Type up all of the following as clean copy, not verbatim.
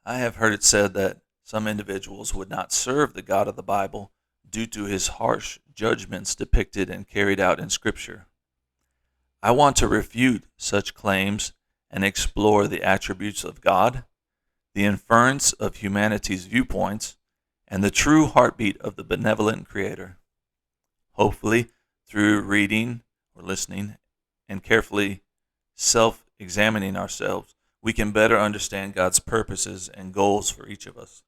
I have heard it said that some individuals would not serve the God of the Bible due to his harsh judgments depicted and carried out in Scripture. I want to refute such claims and explore the attributes of God, the inference of humanity's viewpoints, and the true heartbeat of the benevolent Creator. Hopefully, through reading or listening and carefully self examining ourselves, we can better understand God's purposes and goals for each of us.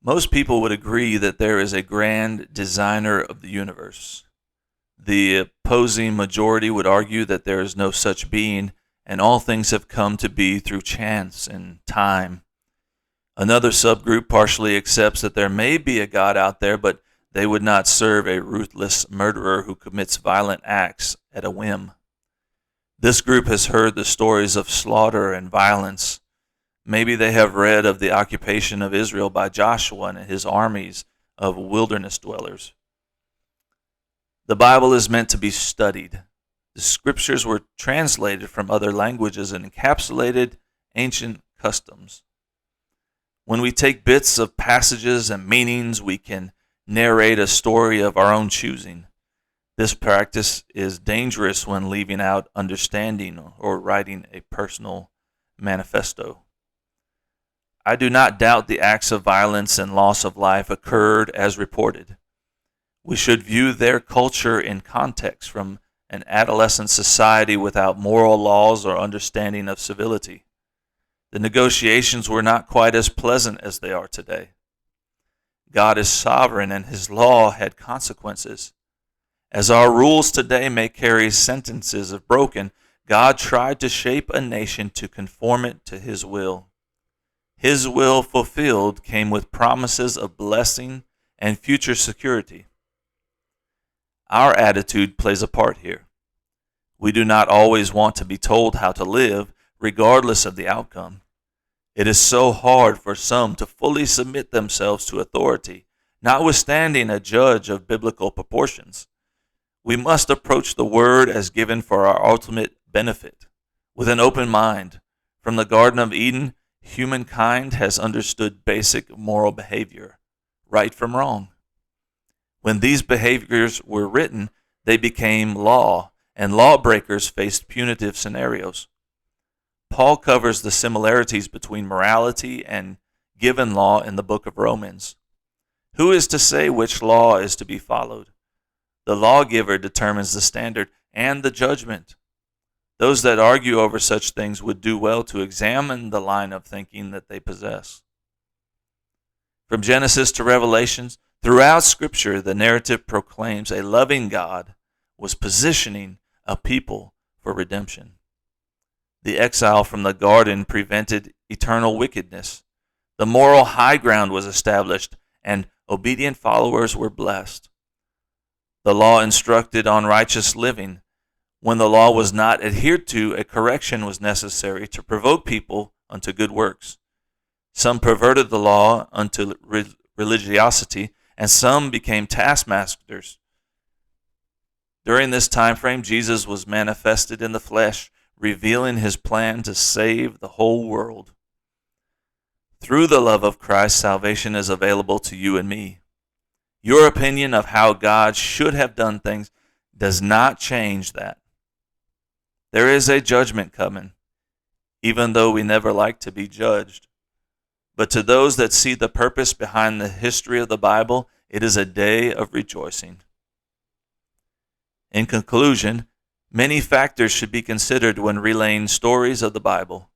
Most people would agree that there is a grand designer of the universe. The opposing majority would argue that there is no such being, and all things have come to be through chance and time. Another subgroup partially accepts that there may be a God out there, but they would not serve a ruthless murderer who commits violent acts at a whim. This group has heard the stories of slaughter and violence. Maybe they have read of the occupation of Israel by Joshua and his armies of wilderness dwellers. The Bible is meant to be studied. The scriptures were translated from other languages and encapsulated ancient customs. When we take bits of passages and meanings, we can narrate a story of our own choosing. This practice is dangerous when leaving out understanding or writing a personal manifesto. I do not doubt the acts of violence and loss of life occurred as reported. We should view their culture in context from an adolescent society without moral laws or understanding of civility. The negotiations were not quite as pleasant as they are today. God is sovereign and his law had consequences. As our rules today may carry sentences of broken, God tried to shape a nation to conform it to his will. His will fulfilled came with promises of blessing and future security. Our attitude plays a part here. We do not always want to be told how to live, regardless of the outcome. It is so hard for some to fully submit themselves to authority, notwithstanding a judge of biblical proportions. We must approach the word as given for our ultimate benefit, with an open mind. From the Garden of Eden, humankind has understood basic moral behavior, right from wrong. When these behaviors were written, they became law, and lawbreakers faced punitive scenarios. Paul covers the similarities between morality and given law in the book of Romans. Who is to say which law is to be followed? The lawgiver determines the standard and the judgment. Those that argue over such things would do well to examine the line of thinking that they possess. From Genesis to Revelations, throughout Scripture, the narrative proclaims a loving God was positioning a people for redemption. The exile from the garden prevented eternal wickedness. The moral high ground was established, and obedient followers were blessed. The law instructed on righteous living. When the law was not adhered to, a correction was necessary to provoke people unto good works. Some perverted the law unto religiosity, and some became taskmasters. During this time frame, Jesus was manifested in the flesh, revealing his plan to save the whole world. Through the love of Christ, salvation is available to you and me. Your opinion of how God should have done things does not change that. There is a judgment coming, even though we never like to be judged. But to those that see the purpose behind the history of the Bible, it is a day of rejoicing. In conclusion, many factors should be considered when relaying stories of the Bible.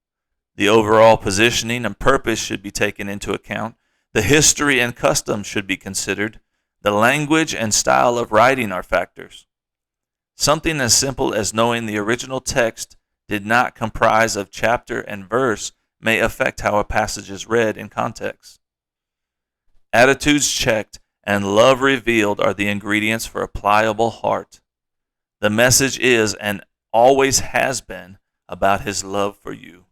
The overall positioning and purpose should be taken into account. The history and customs should be considered. The language and style of writing are factors. Something as simple as knowing the original text did not comprise of chapter and verse may affect how a passage is read in context. Attitudes checked and love revealed are the ingredients for a pliable heart. The message is and always has been about his love for you.